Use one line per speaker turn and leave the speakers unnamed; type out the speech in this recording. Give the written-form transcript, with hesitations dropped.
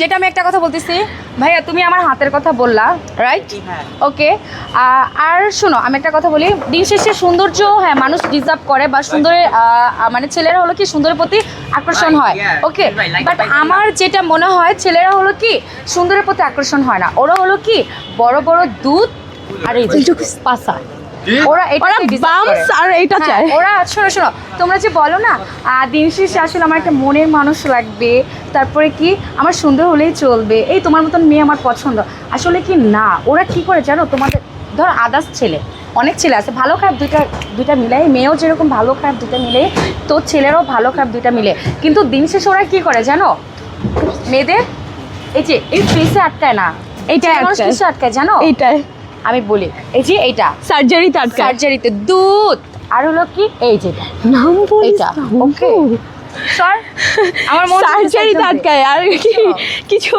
যেটা আমি একটা কথা বলতেছি ভাইয়া, তুমি আমার হাতের কথা বললা, রাইট? ওকে। আর শোনো, আমি একটা কথা বলি, দিন শেষে সৌন্দর্য, হ্যাঁ, মানুষ ডিজার্ভ করে, বা সুন্দরের মানে ছেলেরা হলো কি সুন্দরের প্রতি আকর্ষণ হয়, ওকে। বাট আমার যেটা মনে হয়, ছেলেরা হলো কি সুন্দরের প্রতি আকর্ষণ হয় না, ওরা হলো কি বড় বড় দুধ আর এই যে পাসা, ওরা
বামস আর এটা চায়।
ওরা শোনো শোনো, তোমরা যে বলো না দিন শেষে আসলে আমার একটা মনের মানুষ লাগবে, তারপরে কি আমার সুন্দর হলেই চলবে, এই তোমার মতন মেয়ে আমার পছন্দ, আসলে কি না, ওরা কি করে জানো, তোমাদের ধর আদার্স ছেলে, অনেক ছেলে আছে ভালো খারাপ দুইটা মিলাই, মেয়েও যেরকম ভালো খারাপ দুইটা মিলে, তো ছেলেরাও ভালো খারাপ দুইটা মিলে, কিন্তু দিন শেষে ওরা কি করে জানো, মেয়েদের এই যে এই ফেসে আটকায় না,
এইটাই
কিসে আটকায় জানো,
এইটাই
আমি বলি, এই যে এইটা
সার্জারিতে আটকায়,
সার্জারিতে দুধ, আর হলো কি এই যেটা
নাম বলিস
এইটা,
না,
ওকে সর আমার মন
সার্জারিতে আটকায় আর কি কিছু